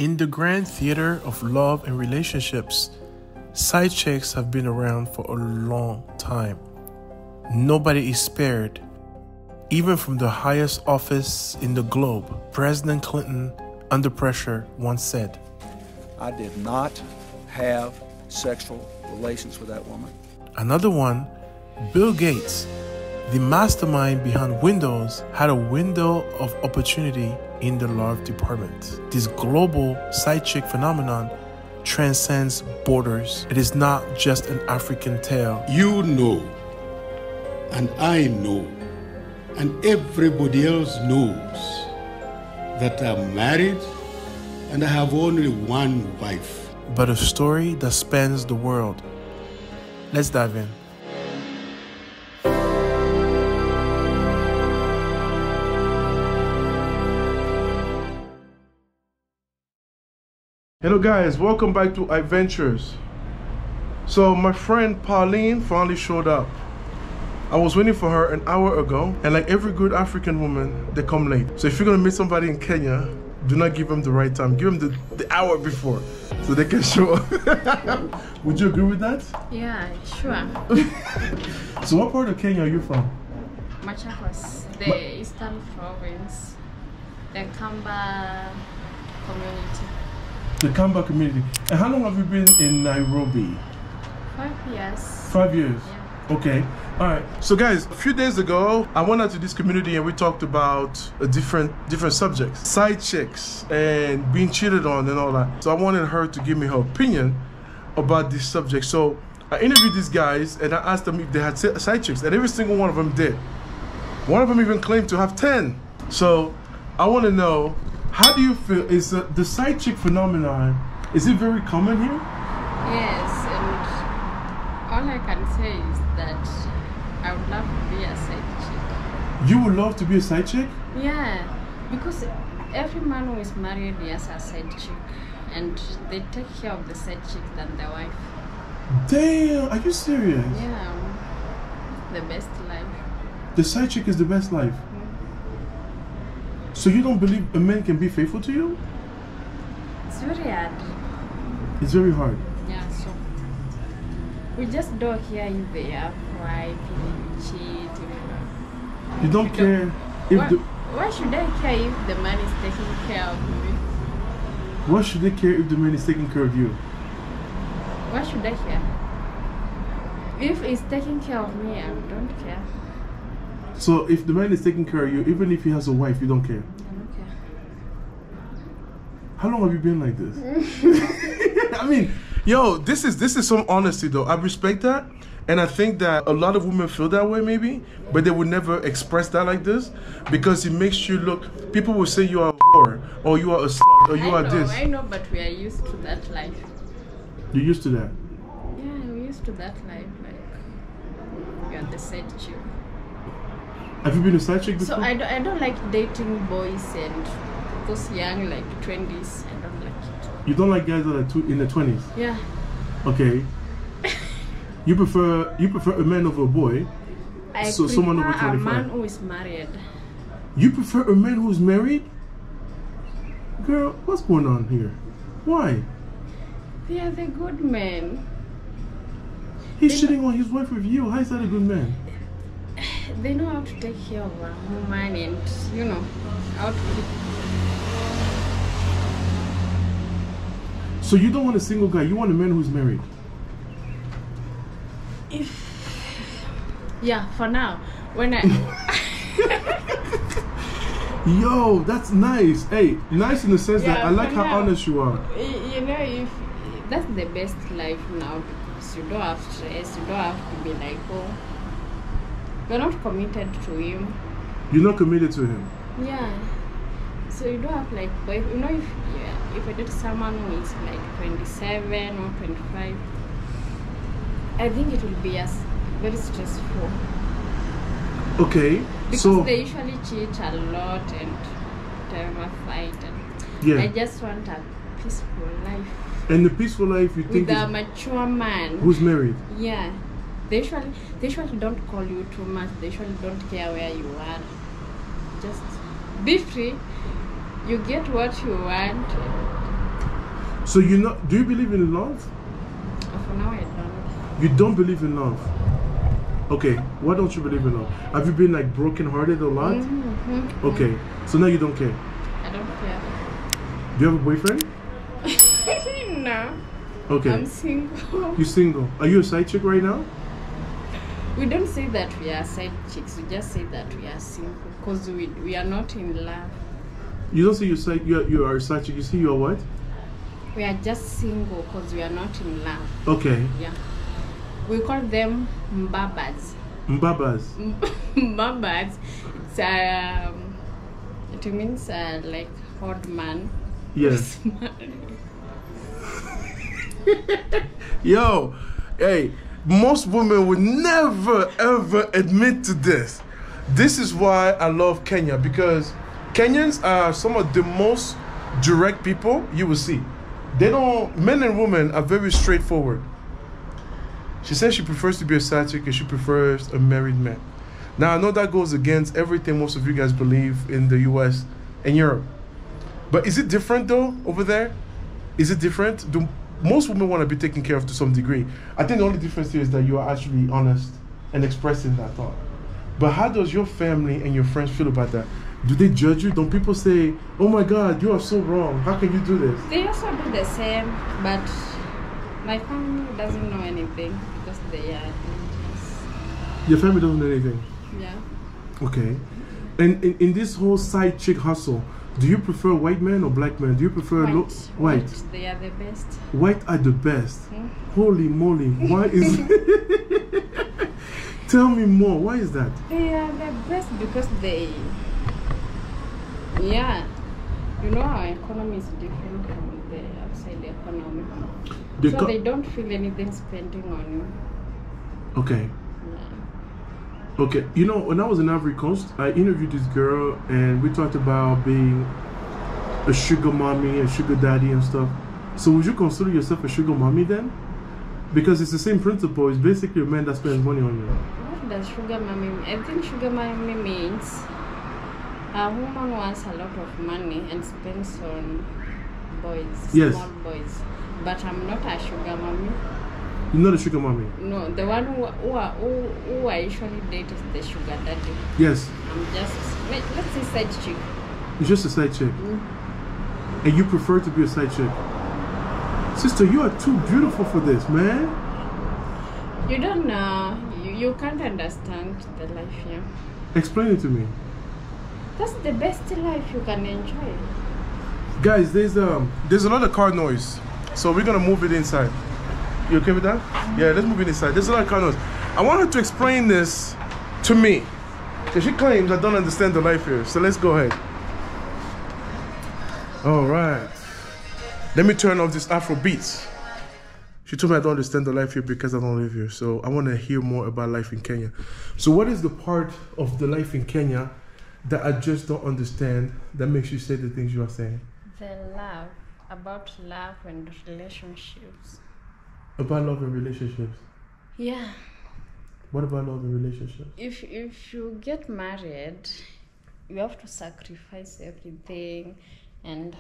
In the grand theater of love and relationships, side chicks have been around for a long time. Nobody is spared. Even from the highest office in the globe, President Clinton, under pressure, once said, "I did not have sexual relations with that woman." Another one, Bill Gates, the mastermind behind Windows, had a window of opportunity in the love department. This global side chick phenomenon transcends borders. It is not just an African tale. You know, and I know, and everybody else knows that I'm married and I have only one wife. But a story that spans the world. Let's dive in. Hello guys, welcome back to Ivaintures. So my friend Pauline finally showed up. I was waiting for her an hour ago, and like every good African woman, they come late. So if you're gonna meet somebody in Kenya, do not give them the right time. Give them the hour before so they can show up. Would you agree with that? Yeah, sure. So what part of Kenya are you from? Machakos, the eastern province, the Kamba community. The Kamba community. And how long have you been in Nairobi? 5 years. 5 years? Yeah. Okay. All right. So guys, a few days ago, I went out to this community and we talked about different subjects. Side chicks and being cheated on and all that. So I wanted her to give me her opinion about this subject. So I interviewed these guys and I asked them if they had side chicks, and every single one of them did. One of them even claimed to have 10. So I want to know, how do you feel? Is the side chick phenomenon, is it very common here? Yes, and all I can say is that I would love to be a side chick. You would love to be a side chick? Yeah, because every man who is married has a side chick, and they take care of the side chick than the wife. Damn, are you serious? Yeah, the best life. The side chick is the best life. So you don't believe a man can be faithful to you? It's very hard. It's very hard. Yeah, so we just don't care if they have wife, if they cheat. You don't care if why should I care if the man is taking care of me? Why should they care if the man is taking care of you? Why should I care? If he's taking care of me, I don't care. So if the man is taking care of you, even if he has a wife, you don't care? I don't care. How long have you been like this? I mean, yo, this is some honesty though. I respect that. And I think that a lot of women feel that way maybe, but they would never express that like this because it makes you look, people will say you are a whore, or you are a slut, or you are this. I know, but we are used to that life. You're used to that? Yeah, we're used to that life. Like, we are the side chick. Have you been a side chick before? So I don't like dating boys and those young, like 20s. I don't like it. You don't like guys that are in their 20s? Yeah. Okay. You prefer a man over a boy? I so prefer someone over 25. a man who is married. You prefer a man who's married? Girl, what's going on here? Why? They are the good men. He's cheating on his wife with you. How is that a good man? They know how to take care of a woman and, you know, how to keep. So you don't want a single guy, you want a man who's married? Yeah, for now. When I... Yo, that's nice. Hey, nice in the sense that I like how honest you are. You know, if that's the best life now, because you don't have stress, you don't have to be like, oh, you're not committed to him. You're not committed to him? Yeah. So you don't have like, but you know, if I date someone who is like 27 or 25, I think it will be very stressful. Okay. Because so they usually cheat a lot and never fight. And yeah. I just want a peaceful life. And the peaceful life you think with a mature man who's married? Yeah. They usually don't call you too much. They usually don't care where you are. Just be free. You get what you want. So you not? Do you believe in love? For now, I don't. You don't believe in love. Okay. Why don't you believe in love? Have you been like broken-hearted a lot? Mm-hmm. Okay. So now you don't care. I don't care. Do you have a boyfriend? No. Okay. I'm single. You're single. Are you a side chick right now? We don't say that we are side chicks. We just say that we are single because we are not in love. You don't say you are a side chick. You say you are what? We are just single because we are not in love. Okay. Yeah. We call them mbabas. Mbabas. Mbabas. It means like odd man. Yes. Yo, hey, most women would never ever admit to this. This is why I love Kenya, because Kenyans are some of the most direct people you will see. Men and women are very straightforward. She says she prefers to be a side chick and she prefers a married man. Now I know that goes against everything most of you guys believe in the US and Europe. But is it different though over there? Is it different? Do most women want to be taken care of to some degree? I think the only difference here is that you are actually honest and expressing that thought. But how does your family and your friends feel about that? Do they judge you? Don't people say, oh my God, you are so wrong. How can you do this? They also do the same, but my family doesn't know anything because they are religious. Your family doesn't know anything? Yeah. Okay. And in this whole side chick hustle, do you prefer white men or black men? Do you prefer white? They are the best. White are the best. Holy moly. Why is Tell me more. Why is that? They are the best because yeah. You know, our economy is different from the outside economy. So they don't feel anything spending on you. Okay. Yeah. Okay. You know, when I was in Ivory Coast, I interviewed this girl and we talked about being a sugar mommy and sugar daddy and stuff. So would you consider yourself a sugar mommy then? Because it's the same principle. It's basically a man that spends money on you. What does sugar mommy mean? I think sugar mommy means a woman wants a lot of money and spends on boys, yes. Small boys. But I'm not a sugar mommy. You're not a sugar mommy? No, the one who I usually date is the sugar daddy. Yes. I'm just, let's say side chick. You're just a side chick? And you prefer to be a side chick? Sister, you are too beautiful for this, man. You don't know. You can't understand the life here. Explain it to me. That's the best life you can enjoy. Guys, there's a lot of car noise, so we're gonna move it inside. You okay with that? Yeah, let's move it inside. There's a lot of car noise. I want her to explain this to me, because she claims I don't understand the life here. So let's go ahead. All right. Let me turn off this Afro beats. She told me I don't understand the life here because I don't live here. So I want to hear more about life in Kenya. So what is the part of the life in Kenya that I just don't understand that makes you say the things you are saying? The love, about love and relationships. About love and relationships? Yeah. What about love and relationships? If you get married, you have to sacrifice everything, and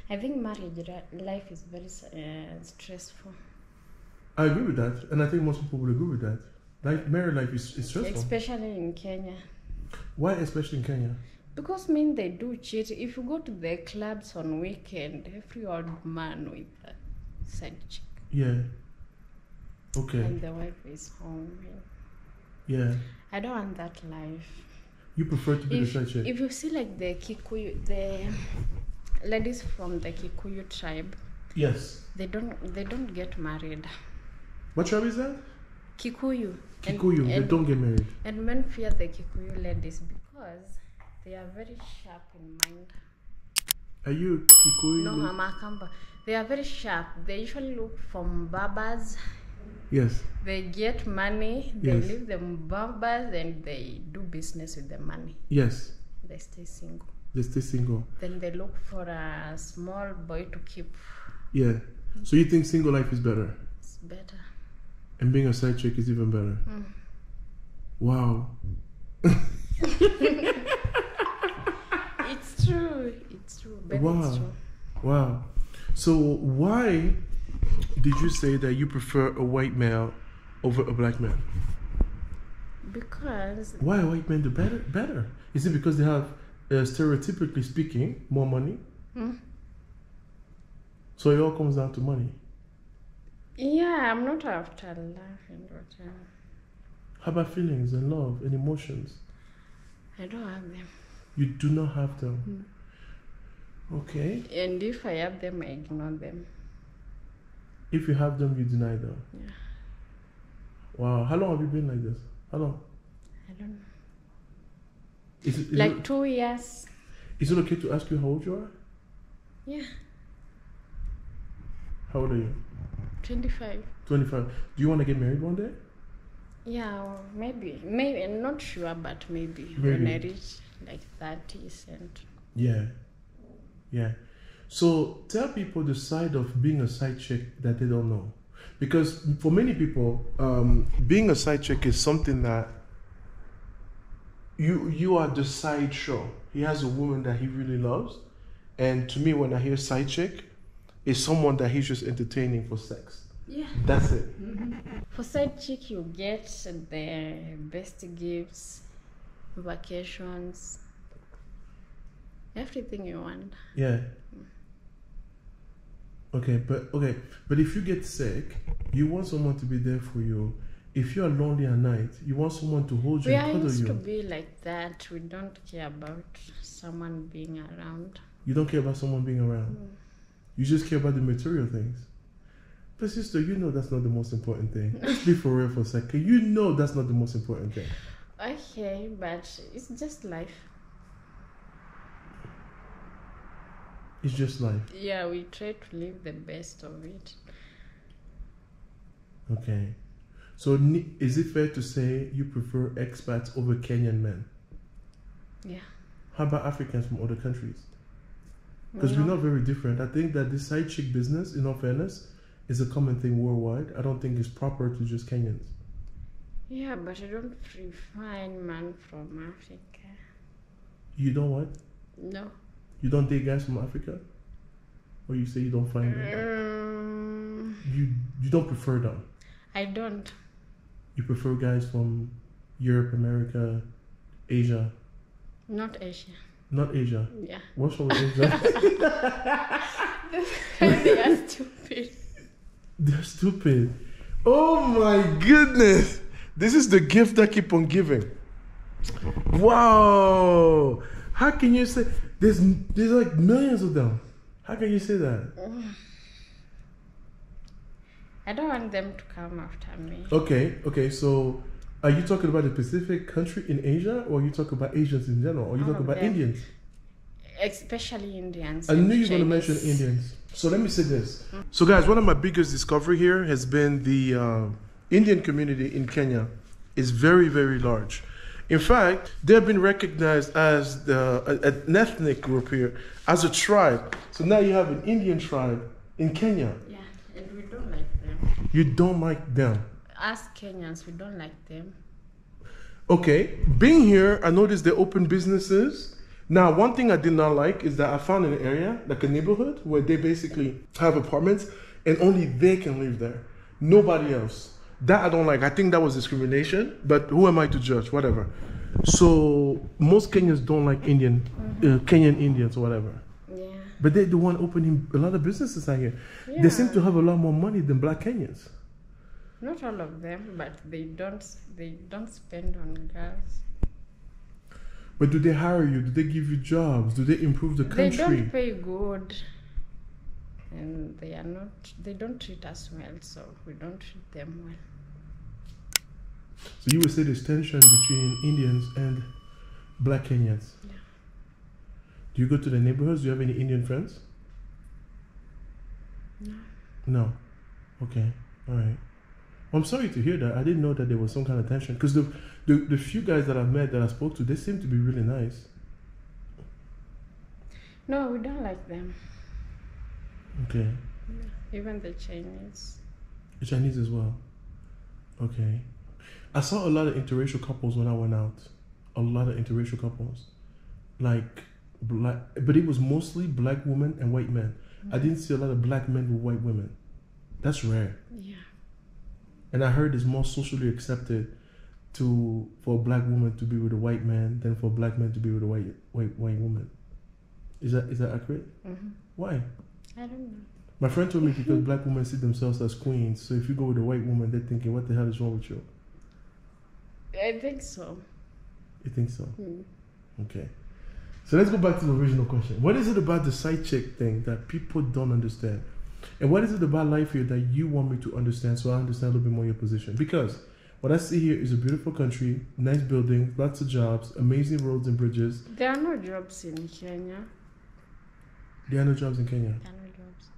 I think marriage life is very stressful. I agree with that, and I think most people will agree with that. Married life is stressful. Especially in Kenya. Why especially in Kenya? Because they do cheat. If you go to the clubs on weekend, every old man with a side chick. Yeah. Okay. And the wife is home. Yeah. I don't want that life. You prefer to be the side chick? If you see like the Kikuyu, the ladies from the Kikuyu tribe. Yes. They don't get married. What tribe is that? Kikuyu. Kikuyu, they don't get married. And men fear the Kikuyu ladies because they are very sharp in mind. Are you Kikuyu? No, I'm Akamba. They are very sharp. They usually look for mbabas. Yes. They get money, they Yes. leave the mbabas, and they do business with the money. Yes. They stay single. They stay single. Then they look for a small boy to keep. Yeah. So you think single life is better? It's better. And being a side chick is even better? Wow. It's true. It's true. But Wow. it's true. Wow. So why did you say that you prefer a white male over a black man? Because Why a white man do better? Is it because they have, stereotypically speaking, more money? So it all comes down to money. yeah, I'm not after love and whatever. How about feelings and love and emotions? I don't have them. You do not have them. Okay. And if I have them, I ignore them. If you have them, you deny them. Yeah. Wow. How long have you been like this? How long? I don't know. Is Like it, 2 years. is it okay to ask you how old you are? Yeah. How old are you? 25. 25. Do you want to get married one day? Yeah, or maybe. Maybe. I'm not sure, but maybe. Maybe. When I reach like 30s and... Yeah. Yeah. So tell people the side of being a side chick that they don't know. Because for many people, being a side chick is something that you are the side show. He has a woman that he really loves. And to me, when I hear side chick, it's someone that he's just entertaining for sex. Yeah. That's it. For side chick, you get the best gifts, vacations, everything you want. Yeah. Okay, but if you get sick, you want someone to be there for you. If you are lonely at night, you want someone to hold you We and are cuddle used you. to be like that. We don't care about someone being around. You don't care about someone being around. You just care about the material things. But sister, you know that's not the most important thing. Let's be for real for a second. You know that's not the most important thing. Okay, but it's just life. It's just life. Yeah, we try to live the best of it. Okay. So is it fair to say you prefer expats over Kenyan men? Yeah. How about Africans from other countries? Because No. we're not very different. I think that this side chick business, in all fairness, is a common thing worldwide. I don't think it's proper to just Kenyans. Yeah, but I don't prefer any man from Africa. You don't what? No. You don't date guys from Africa? Or you say you don't find them? You don't prefer them? I don't. You prefer guys from Europe, America, Asia? Not Asia. Not Asia? Yeah. What's wrong with Asia? They are stupid. They're stupid. Oh my goodness. This is the gift that keep on giving. Wow. How can you say there's like millions of them? How can you say that? I don't want them to come after me. Okay, so are you talking about a specific country in Asia, or are you talking about Asians in general, or are you All talking of about them. Indians? Especially Indians. I and knew you were going to mention Chinese. Indians. So let me say this. So guys, one of my biggest discovery here has been the Indian community in Kenya is very, very large. In fact, they've been recognized as an ethnic group here, as a tribe. So now you have an Indian tribe in Kenya. Yeah, and we don't like them. You don't like them. As Kenyans, we don't like them. Okay, being here, I noticed they open businesses. Now, one thing I did not like is that I found an area, like a neighborhood, where they basically have apartments and only they can live there. Nobody else. That I don't like. I think that was discrimination, but who am I to judge? Whatever. So most Kenyans don't like Kenyan Indians or whatever. Yeah. But they're the one opening a lot of businesses out here. Yeah. They seem to have a lot more money than black Kenyans. Not all of them, but they don't spend on girls. But do they hire you? Do they give you jobs? Do they improve the country? They don't pay good. And they don't treat us well, so we don't treat them well. So you would say there's tension between Indians and black Kenyans? Yeah. Do you go to the neighborhoods? Do you have any Indian friends? No. No. Okay. All right. I'm sorry to hear that. I didn't know that there was some kind of tension. Because the few guys that I've met that I spoke to, they seem to be really nice. No, we don't like them. Okay. Even the Chinese. The Chinese as well. Okay. I saw a lot of interracial couples when I went out. A lot of interracial couples. Like, black, but it was mostly black women and white men. I didn't see a lot of black men with white women. That's rare. Yeah. And I heard it's more socially accepted for a black woman to be with a white man than for a black man to be with a white woman. Is that accurate? Mm-hmm. Why? I don't know. My friend told me because black women see themselves as queens, so if you go with a white woman, they're thinking, what the hell is wrong with you? I think so. You think so? Mm. Okay. So let's go back to the original question. What is it about the side chick thing that people don't understand? And what is it about life here that you want me to understand so I understand a little bit more your position? Because what I see here is a beautiful country, nice buildings, lots of jobs, amazing roads and bridges. There are no jobs in Kenya. There are no jobs in Kenya. There are no jobs.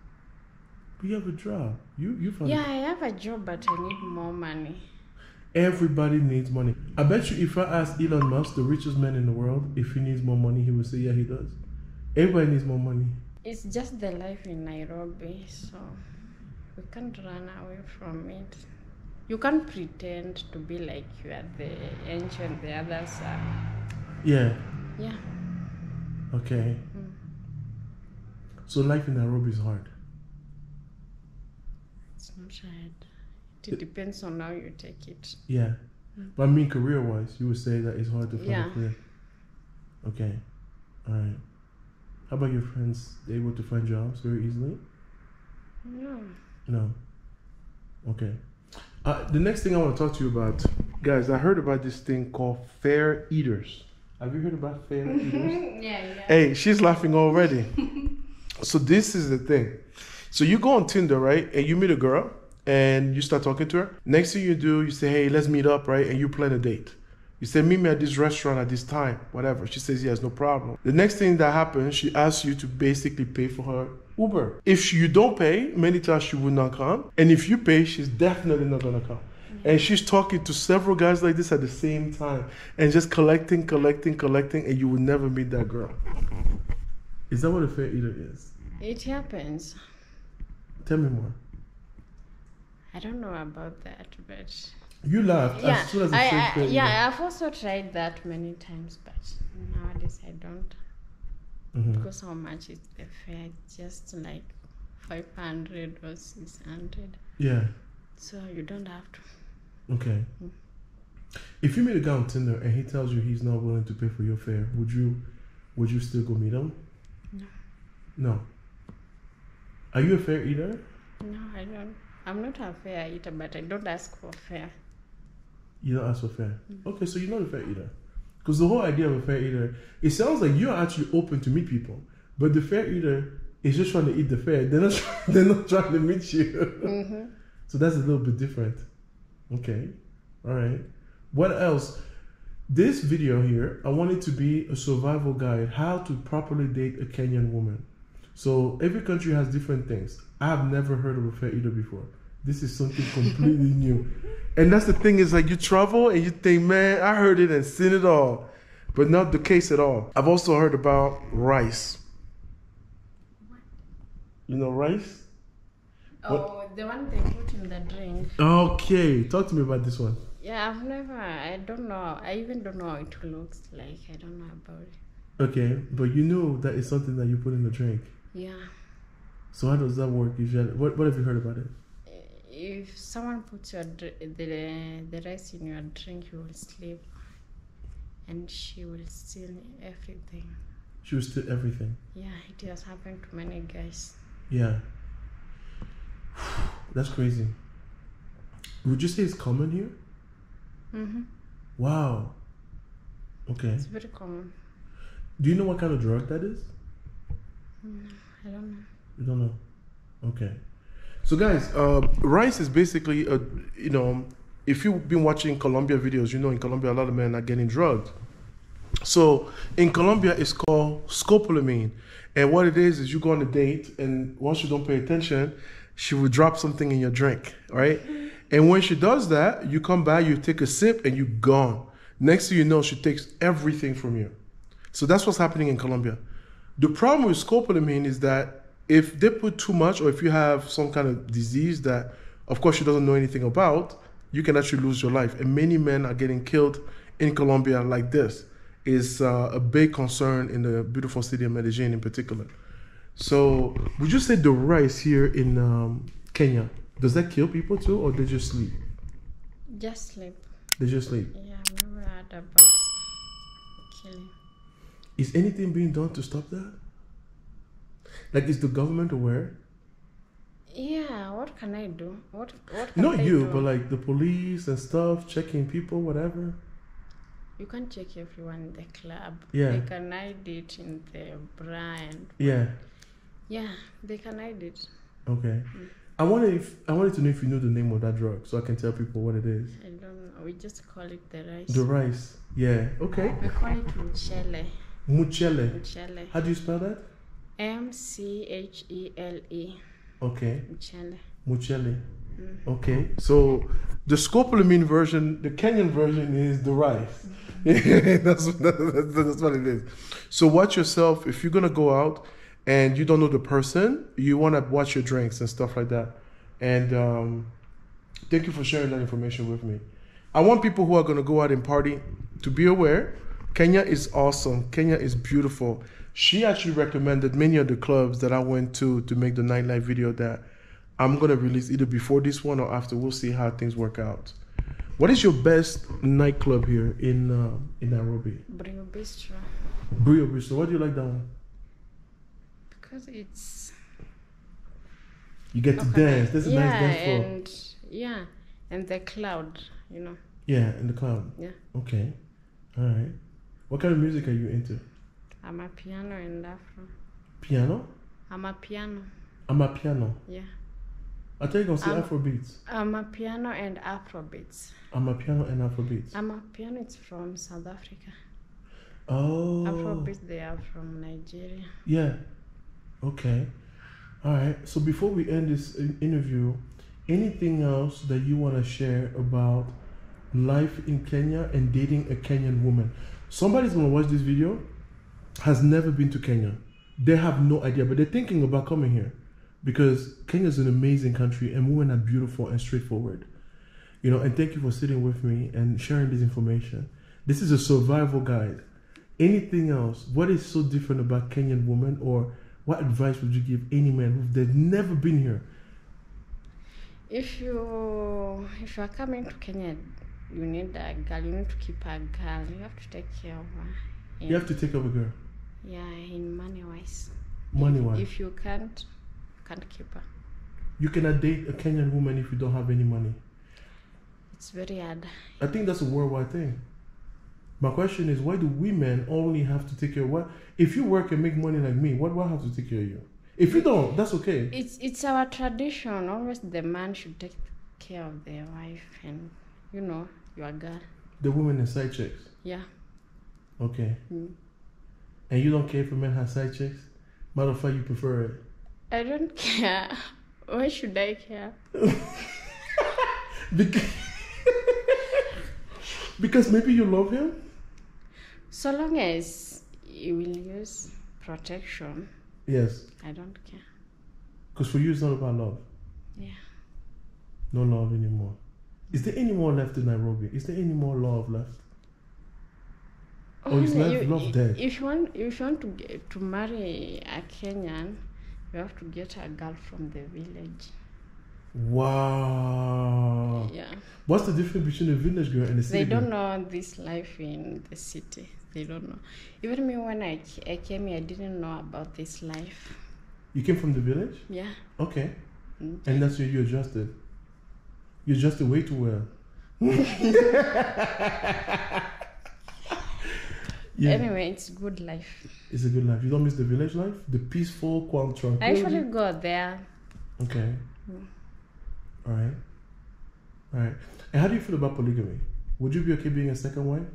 But you have a job. You found Yeah, I have a job, but I need more money. Everybody needs money. I bet you if I ask Elon Musk, the richest man in the world, if he needs more money, he would say, yeah, he does. Everybody needs more money. It's just the life in Nairobi, so we can't run away from it. You can't pretend to be like you are the ancient, the others are. Yeah. Yeah. Okay. So life in Nairobi is hard. It's not hard. It depends on how you take it. Yeah. But I mean career-wise, you would say that it's hard to find a career. Okay. All right. How about your friends? They able to find jobs very easily? No. Okay. The next thing I want to talk to you about, guys, I heard about this thing called fair eaters. Have you heard about fair eaters? Yeah. Hey, she's laughing already. So this is the thing. So you go on Tinder, right? And you meet a girl and you start talking to her. Next thing you do, you say, hey, let's meet up, right? And you plan a date. You say, meet me at this restaurant at this time, whatever. She says, yes, no problem. The next thing that happens, she asks you to basically pay for her Uber. If you don't pay, many times she will not come. And if you pay, she's definitely not going to come. And she's talking to several guys like this at the same time and just collecting, and you will never meet that girl. Is that what a fair eater is? It happens. Tell me more. I don't know about that, but... You laughed as soon as I said I've also tried that many times, but nowadays I don't. Because how much is the fare? It's just like 500 or 600. Yeah. So you don't have to. Okay. If you meet a guy on Tinder and he tells you he's not willing to pay for your fare, would you still go meet him? No. Are you a fair eater? No, I don't. I'm not a fair eater, but I don't ask for fare. You don't ask for fare? Okay, so you're not a fair eater. Because the whole idea of a fair eater, it sounds like you're actually open to meet people, but the fair eater is just trying to eat the fare. They're not trying to meet you. So that's a little bit different. Okay, all right. What else? This video here, I want it to be a survival guide, how to properly date a Kenyan woman. So every country has different things. I have never heard of a fair eater before. This is something completely new. And that's the thing is like you travel and you think, man, I heard it and seen it all. But not the case at all. I've also heard about rice. What? You know rice? Oh, the one they put in the drink. Okay, talk to me about this one. Yeah, I don't know. I even don't know how it looks like. I don't know about it. Okay, but you know that it's something that you put in the drink. Yeah. So how does that work? What have you heard about it? If someone puts the rice in your drink, you will sleep. And she will steal everything. She will steal everything? Yeah, it has happened to many guys. Yeah. That's crazy. Would you say it's common here? Wow. Okay. It's very common. Do you know what kind of drug that is? I don't know. You don't know? Okay. So guys, rice is basically, if you've been watching Colombia videos, you know in Colombia a lot of men are getting drugged. So in Colombia it's called Scopolamine. And what it is you go on a date and once you don't pay attention, she will drop something in your drink, right? And when she does that, you come back, you take a sip and you're gone. Next thing you know, she takes everything from you. So that's what's happening in Colombia. The problem with Scopolamine is that if they put too much or if you have some kind of disease that, of course, she doesn't know anything about, you can actually lose your life. And many men are getting killed in Colombia like this. It's a big concern in the beautiful city of Medellin in particular. So, would you say the rice here in Kenya, does that kill people too, or they just sleep? Just sleep. They just sleep. Yeah, I've never heard about killing. Is anything being done to stop that? Like, is the government aware? Yeah, what can I do? What can Not I you, do? but like the police and stuff, checking people, whatever. You can't check everyone in the club. Yeah. They can hide it in the brand. Yeah. Yeah, they can hide it. Okay. I wanted to know if you know the name of that drug, so I can tell people what it is. I don't know. We just call it the rice. The rice. Yeah. Okay. We call it mchele. Muchele. Mchele. How do you spell that? Mchele. Okay. Mchele. Muchele. Okay. So the Scopolamine version, the Kenyan version is the rice. that's what it is. So watch yourself. If you're gonna go out and you don't know the person, you want to watch your drinks and stuff like that. And thank you for sharing that information with me. I want people who are going to go out and party to be aware. Kenya is awesome. Kenya is beautiful. She actually recommended many of the clubs that I went to make the nightlife video that I'm going to release either before this one or after. We'll see how things work out. What is your best nightclub here in Nairobi? Brio Bistro. Brio Bistro. Why do you like that one? Because it's... You get to dance. There's a nice dance floor. And the cloud, you know. Yeah, in the cloud. Yeah. Okay. All right. What kind of music are you into? I'm a piano and Afro. Piano? I'm a piano. I'm a piano. Yeah. I thought you were going to say Afrobeats. I'm a piano and Afrobeats. I'm a piano and Afrobeats. I'm a piano, it's from South Africa. Oh. Afrobeats, they are from Nigeria. Yeah. Okay. All right. So before we end this interview, anything else that you want to share about life in Kenya and dating a Kenyan woman? Somebody's going to watch this video, has never been to Kenya. They have no idea, but they're thinking about coming here because Kenya is an amazing country and women are beautiful and straightforward. You know, and thank you for sitting with me and sharing this information. This is a survival guide. Anything else? What is so different about Kenyan women, or what advice would you give any man who've never been here? If you are coming to Kenya, you need a girl. You need to keep a girl. You have to take care of her. You have to take care of a girl. Yeah, in money wise. Money wise. If you can't keep her. You cannot date a Kenyan woman if you don't have any money. It's very hard. I think that's a worldwide thing. My question is, why do women only have to take care of what? If you work and make money like me, what do I have to take care of you? If you don't, that's okay. It's our tradition. Always the man should take care of their wife and, you know, your girl. The women and side chicks? Yeah. Okay. And you don't care if a man has side chicks? Matter of fact, you prefer it? I don't care. Why should I care? Because maybe you love him? So long as you will use protection. Yes. I don't care. Because for you, it's not about love. Yeah. No love anymore. Is there any more left in Nairobi? Is there any more love left? Or is love dead? If you want to marry a Kenyan, you have to get a girl from the village. Wow. Yeah. What's the difference between a village girl and a city They girl? don't know this life in the city. They don't know. Even me, when I came here, I didn't know about this life. You came from the village? Yeah. Okay. And that's where you adjusted. You adjusted way too well. Yeah. Anyway, it's good life. It's a good life. You don't miss the village life? The peaceful, calm, I tranquility? actually go there. Okay. All right. All right. And how do you feel about polygamy? Would you be okay being a second wife?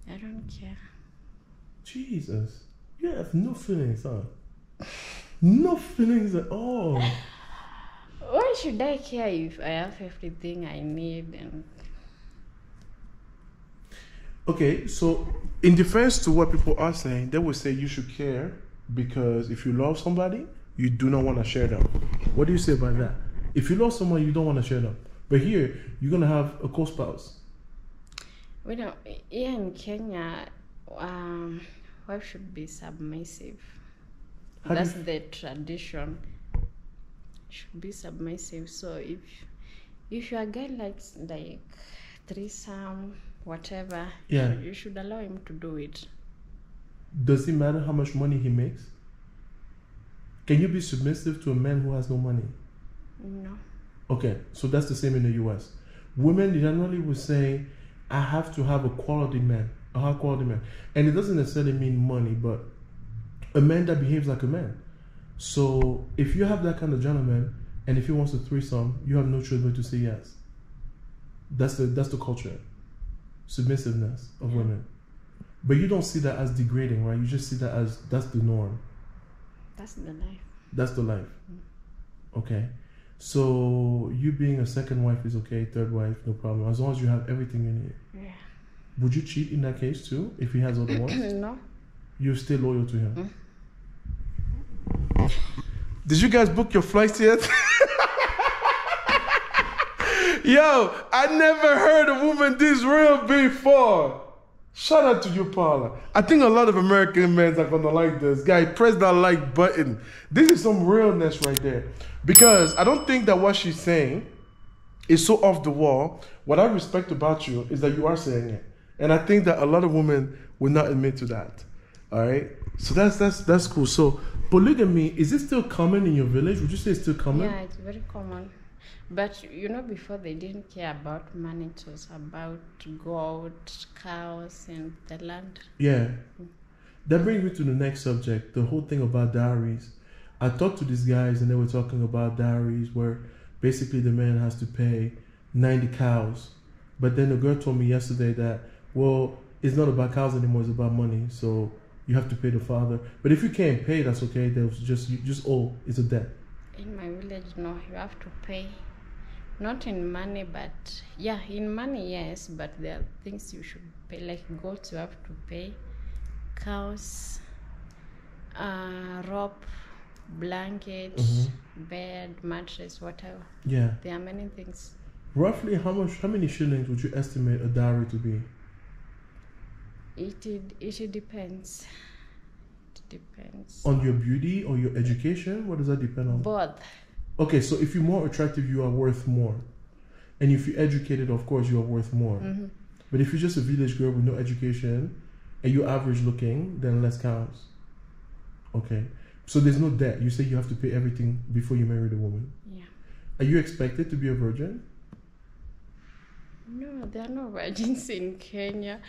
I don't care. Jesus. You have no feelings, huh? No feelings at all. Why should I care if I have everything I need? And okay, so in defense to what people are saying, they will say you should care because if you love somebody, you do not want to share them. What do you say about that? If you love someone, you don't want to share them. But here, you're going to have a co-spouse. we don't. Here in Kenya, wife should be submissive. That's the tradition. Should be submissive. So if you are a guy likes like threesome, whatever, Yeah. you should allow him to do it. Does it matter how much money he makes? Can you be submissive to a man who has no money? No. Okay, so that's the same in the US. Women generally will say, I have to have a quality man, a high quality man. And it doesn't necessarily mean money, but a man that behaves like a man. So if you have that kind of gentleman, and if he wants a threesome, you have no choice but to say yes. That's the culture, submissiveness of women. But you don't see that as degrading, right? You just see that as that's the norm. That's the life. That's the life. Okay. So you being a second wife is okay, third wife, no problem. As long as you have everything you need. Yeah. Would you cheat in that case too, if he has other ones? No. You're still loyal to him. Did you guys book your flights yet? Yo, I never heard a woman this real before. Shout out to you, Paula. I think a lot of American men are gonna like this. Guy, press that like button. This is some realness right there. Because I don't think that what she's saying is so off the wall. What I respect about you is that you are saying it. And I think that a lot of women will not admit to that. All right? So that's cool. So polygamy, is it still common in your village? Would you say it's still common? Yeah, it's very common. But you know, before they didn't care about money, it was about goat, cows, and the land. Yeah. That brings me to the next subject, the whole thing about dowries. I talked to these guys and they were talking about dowries where basically the man has to pay 90 cows. But then the girl told me yesterday that, well, it's not about cows anymore, it's about money. So you have to pay the father. But if you can't pay, that's okay. There's you just owe. It's a debt. In my village, no, you have to pay. Not in money, but yeah, in money, yes, but there are things you should pay, like goats you have to pay, cows, rope, blanket, bed, mattress, whatever. Yeah. There are many things. Roughly how many shillings would you estimate a dowry to be? It depends. It depends. On your beauty or your education? What does that depend on? Both. Okay, so if you're more attractive, you are worth more. And if you're educated, of course, you are worth more. But if you're just a village girl with no education and you're average looking, then less counts. Okay. So there's no debt. You say you have to pay everything before you marry the woman. Yeah. Are you expected to be a virgin? No, there are no virgins in Kenya.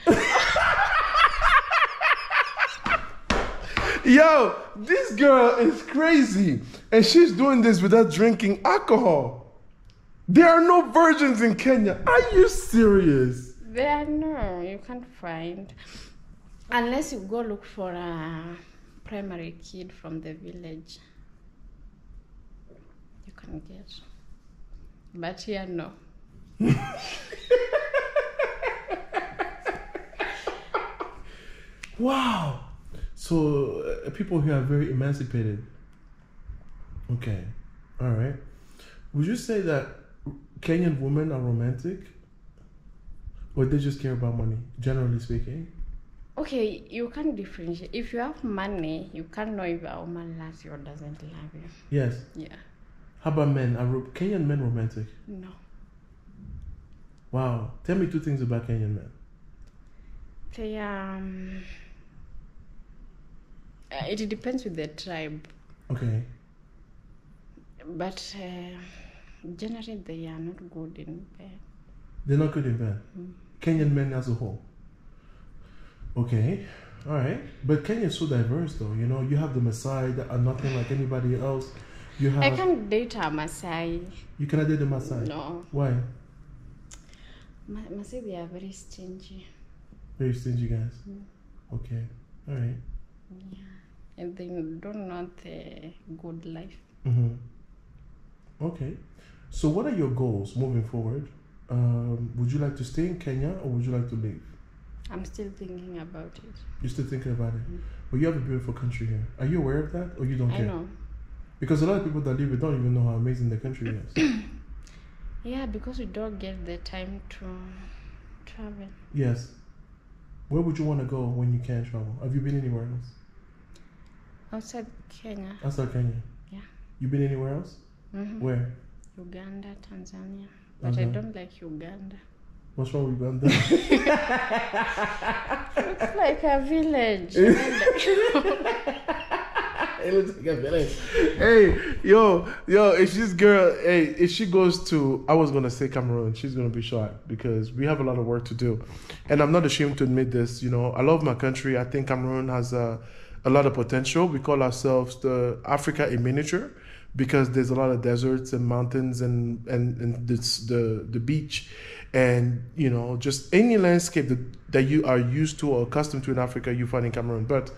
Yo, this girl is crazy. And she's doing this without drinking alcohol. There are no virgins in Kenya. Are you serious? There are no, you can't find. Unless you go look for a primary kid from the village. You can get. But here, no. Wow. So people here are very emancipated. Okay. All right. Would you say that Kenyan women are romantic? Or they just care about money, generally speaking? Okay, you can't differentiate. If you have money, you can't know if a woman loves you or doesn't love you. Yes. Yeah. How about men? Are Kenyan men romantic? No. Wow. Tell me two things about Kenyan men. They it depends with the tribe. Okay. But generally they are not good in bed. They're not good in bed. Kenyan men as a whole. Okay. All right. But Kenya is so diverse though. You know, you have the Maasai that are nothing like anybody else. You have. I can't date a Maasai. You cannot date the Maasai? No. Why? Maasai, they are very stingy. Very stingy guys. Okay. All right. Yeah. And they don't want the good life. Okay. So what are your goals moving forward? Would you like to stay in Kenya or would you like to leave? I'm still thinking about it. You're still thinking about it? But you have a beautiful country here. Are you aware of that or you don't care? I know. Because a lot of people that live here don't even know how amazing the country is. Yeah, because we don't get the time to travel. Yes. Where would you want to go when you can't travel? Have you been anywhere else? Outside Kenya. Outside Kenya? Yeah. You been anywhere else? Where? Uganda, Tanzania. But I don't like Uganda. What's wrong with Uganda? Looks like a village. It looks like a village. Hey, yo, if this girl, if she goes to, I was gonna say Cameroon, she's gonna be shocked because we have a lot of work to do, and I'm not ashamed to admit this. You know, I love my country. I think Cameroon has a lot of potential. We call ourselves the Africa in miniature because there's a lot of deserts and mountains and the beach, and you know, just any landscape that you are used to or accustomed to in Africa, you find in Cameroon, but.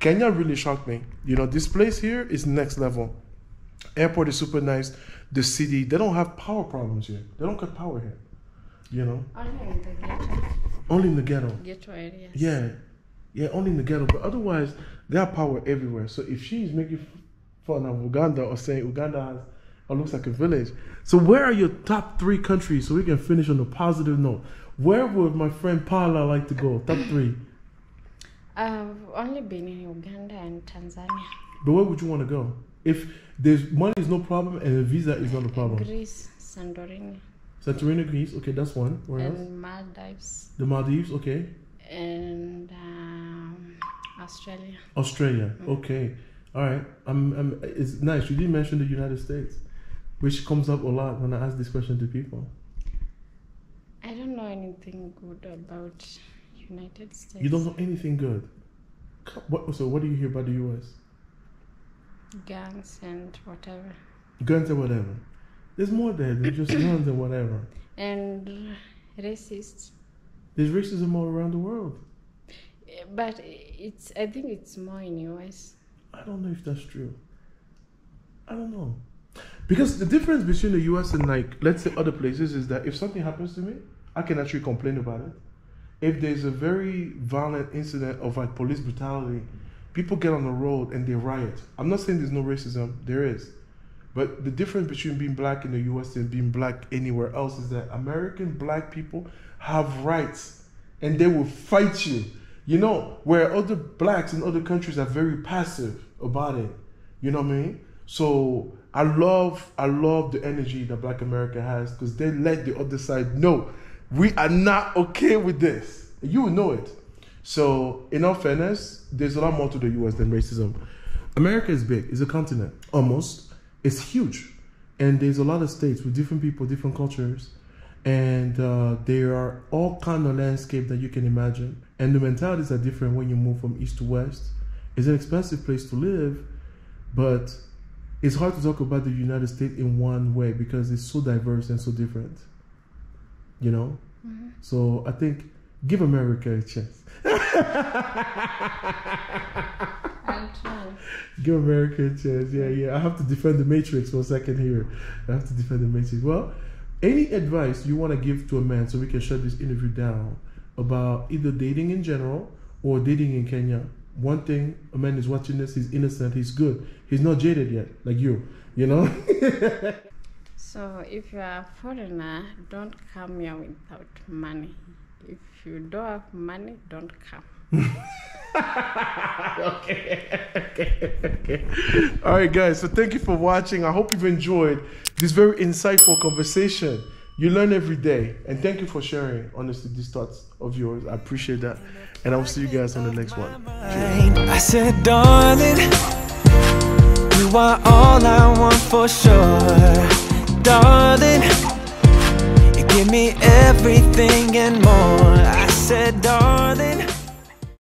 Kenya really shocked me. You know, this place here is next level. Airport is super nice. The city, they don't have power problems here. They don't cut power here. You know? Only in the ghetto. Only in the ghetto. Ghetto areas. Yeah, only in the ghetto. But otherwise, they have power everywhere. So if she's making fun of Uganda or saying Uganda has or looks like a village. So where are your top 3 countries so we can finish on a positive note? Where would my friend Paula like to go? Top 3. I've only been in Uganda and Tanzania. But where would you want to go? If there's money is no problem and a visa is not a problem. Greece, Santorini. Santorini, Greece. Okay, that's one. Where else? And Maldives. The Maldives. Okay. And Australia. Australia. Okay. All right. It's nice. You didn't mention the United States, which comes up a lot when I ask this question to people. I don't know anything good about United States. You don't know anything good. So what do you hear about the U.S.? Guns and whatever. Guns and whatever. There's more there than just guns and whatever. And racists. There's racism all around the world. But I think it's more in U.S. I don't know if that's true. I don't know. Because the difference between the U.S. and like, let's say other places is that if something happens to me, I can actually complain about it. If there's a very violent incident of like police brutality, people get on the road and they riot. I'm not saying there's no racism, there is. But the difference between being black in the US and being black anywhere else is that American black people have rights and they will fight you. You know, where other blacks in other countries are very passive about it. You know what I mean? So I love the energy that Black America has because they let the other side know we are not okay with this. You will know it. So, in all fairness, there's a lot more to the US than racism. America is big. It's a continent, almost. It's huge. And there's a lot of states with different people, different cultures. And there are all kind of landscape that you can imagine. And the mentalities are different when you move from east to west. It's an expensive place to live, but it's hard to talk about the United States in one way because it's so diverse and so different. You know? Mm-hmm. So I think give America a chance. Give America a chance. Yeah. I have to defend the Matrix for a second here. I have to defend the Matrix. Well, any advice you want to give to a man so we can shut this interview down about either dating in general or dating in Kenya? One thing, a man is watching this, he's innocent, he's good. He's not jaded yet, like you know? So if you are a foreigner, don't come here without money. If you don't have money, don't come. Okay. All right, guys. So thank you for watching. I hope you've enjoyed this very insightful conversation. You learn every day. And thank you for sharing, honestly, these thoughts of yours. I appreciate that. And I will see you guys on the next one. Cheers. I said, darling, you are all I want for sure. Darling, you give me everything and more. I said, darling,